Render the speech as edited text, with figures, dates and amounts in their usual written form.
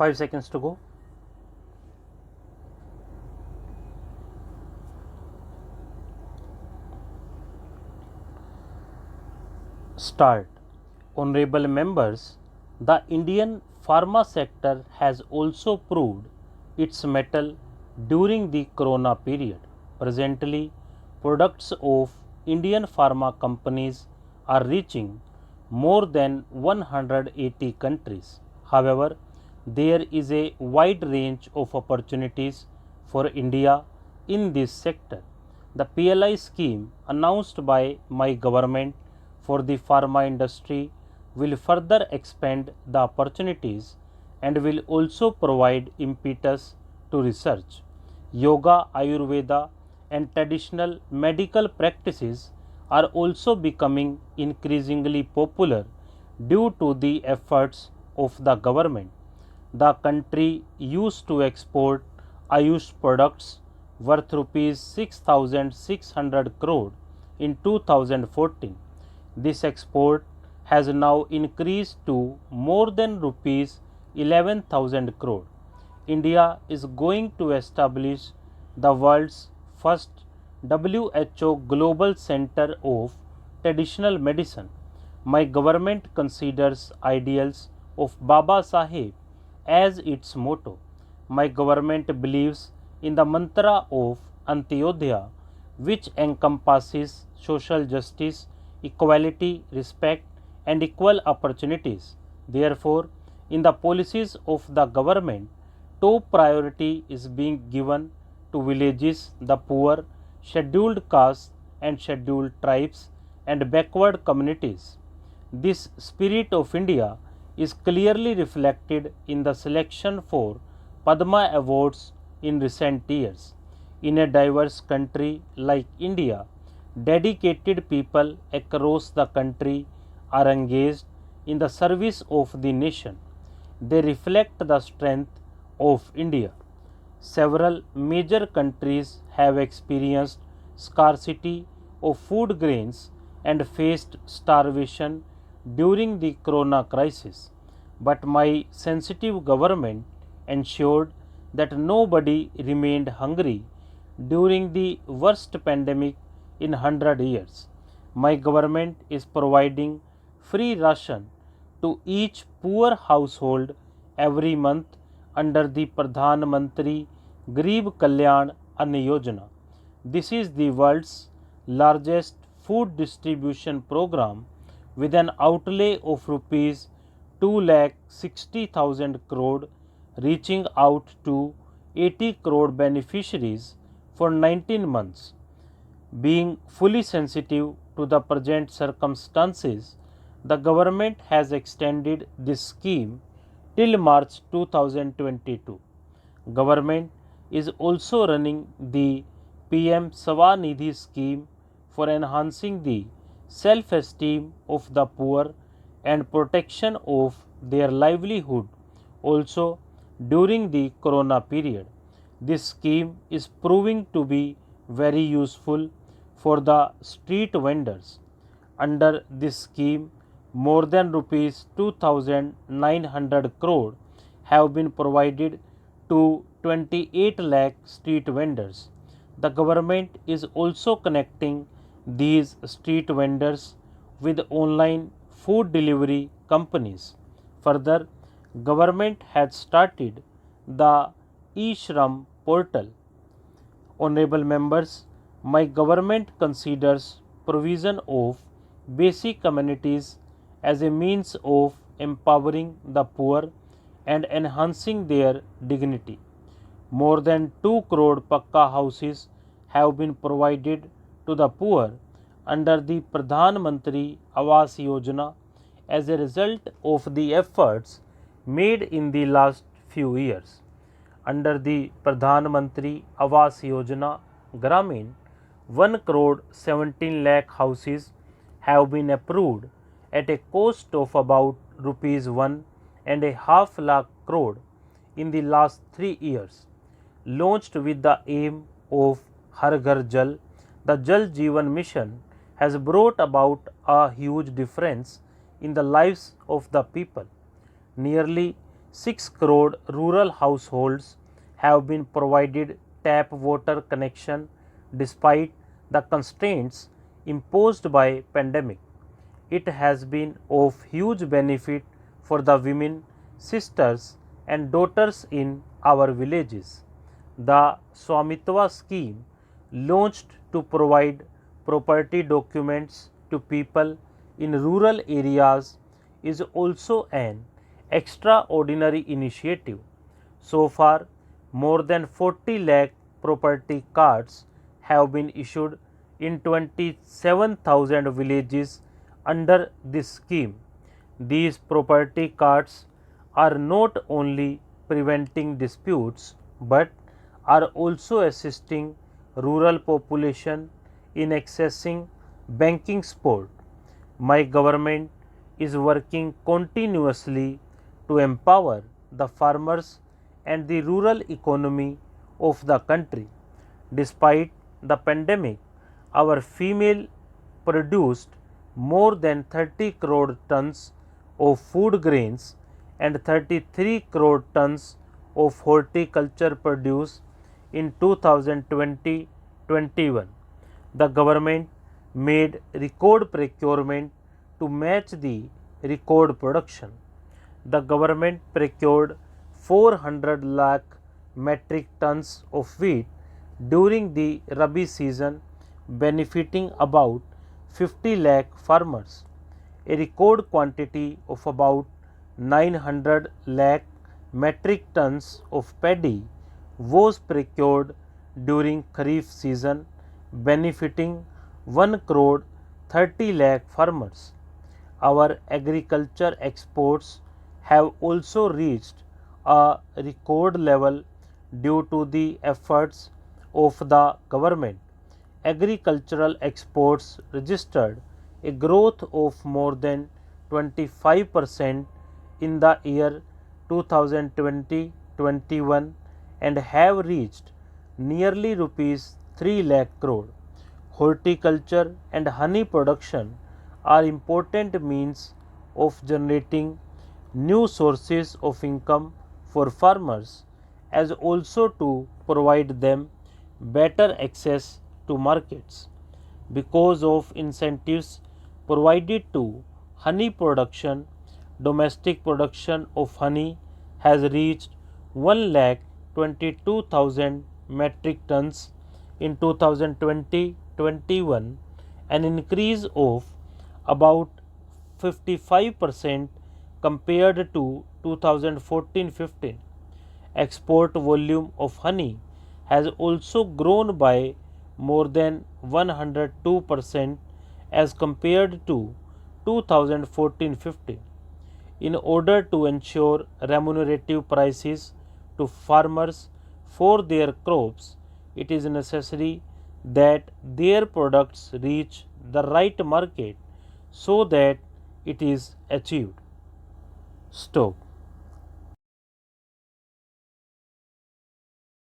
5 seconds to go. Start. Honorable members, the Indian pharma sector has also proved its mettle during the corona period. Presently, products of Indian pharma companies are reaching more than 180 countries. However, there is a wide range of opportunities for India in this sector. The PLI scheme announced by my government for the pharma industry will further expand the opportunities and will also provide impetus to research. Yoga, Ayurveda, and traditional medical practices are also becoming increasingly popular due to the efforts of the government. The country used to export Ayush products worth rupees 6,600 crore in 2014. This export has now increased to more than rupees 11,000 crore. India is going to establish the world's first WHO Global Center of Traditional Medicine. My government considers ideals of Baba Saheb as its motto. My government believes in the mantra of Antyodaya, which encompasses social justice, equality, respect, and equal opportunities. Therefore, in the policies of the government, top priority is being given to villages, the poor, scheduled castes and scheduled tribes, and backward communities. This spirit of India is clearly reflected in the selection for Padma Awards in recent years. In a diverse country like India, dedicated people across the country are engaged in the service of the nation. They reflect the strength of India. Several major countries have experienced scarcity of food grains and faced starvation during the corona crisis, but my sensitive government ensured that nobody remained hungry during the worst pandemic in 100 years. My government is providing free ration to each poor household every month under the Pradhan Mantri Garib Kalyan Ann Yojana. This is the world's largest food distribution program with an outlay of rupees 2,60,000 crore, reaching out to 80 crore beneficiaries for 19 months. Being fully sensitive to the present circumstances, the government has extended this scheme till March 2022. Government is also running the PM Swanidhi scheme for enhancing the self-esteem of the poor and protection of their livelihood also during the corona period. This scheme is proving to be very useful for the street vendors. Under this scheme, more than rupees 2,900 crore have been provided to 28 lakh street vendors. The government is also connecting these street vendors with online food delivery companies. Further, government has started the e-Shram portal. Honorable members, my government considers provision of basic amenities as a means of empowering the poor and enhancing their dignity. More than 2 crore Pakka houses have been provided to the poor under the Pradhan Mantri Awas Yojana as a result of the efforts made in the last few years. Under the Pradhan Mantri Awas Yojana Gramin, 1 crore 17 lakh houses have been approved at a cost of about rupees 1.5 lakh crore in the last 3 years. Launched with the aim of Har Ghar Jal, the Jal Jeevan Mission has brought about a huge difference in the lives of the people. Nearly 6 crore rural households have been provided tap water connection despite the constraints imposed by pandemic. It has been of huge benefit for the women, sisters and daughters in our villages. The Swamitva scheme, launched to provide property documents to people in rural areas, is also an extraordinary initiative. So far, more than 40 lakh property cards have been issued in 27,000 villages under this scheme. These property cards are not only preventing disputes but are also assisting rural population in accessing banking support. My government is working continuously to empower the farmers and the rural economy of the country. Despite the pandemic, our female produced more than 30 crore tons of food grains and 33 crore tons of horticulture produce in 2020-21. The government made record procurement to match the record production. The government procured 400 lakh metric tons of wheat during the Rabi season, benefiting about 50 lakh farmers. A record quantity of about 900 lakh metric tons of paddy was procured during Kharif season, benefiting 1 crore 30 lakh farmers. Our agriculture exports have also reached a record level due to the efforts of the government. Agricultural exports registered a growth of more than 25% in the year 2020-21 and have reached nearly rupees 3 lakh crore. Horticulture and honey production are important means of generating new sources of income for farmers as also to provide them better access to markets. Because of incentives provided to honey production, domestic production of honey has reached 1,22,000 metric tons in 2020-21, an increase of about 55% compared to 2014-15. Export volume of honey has also grown by more than 102% as compared to 2014-15. In order to ensure remunerative prices to farmers for their crops, it is necessary that their products reach the right market so that it is achieved. Stop.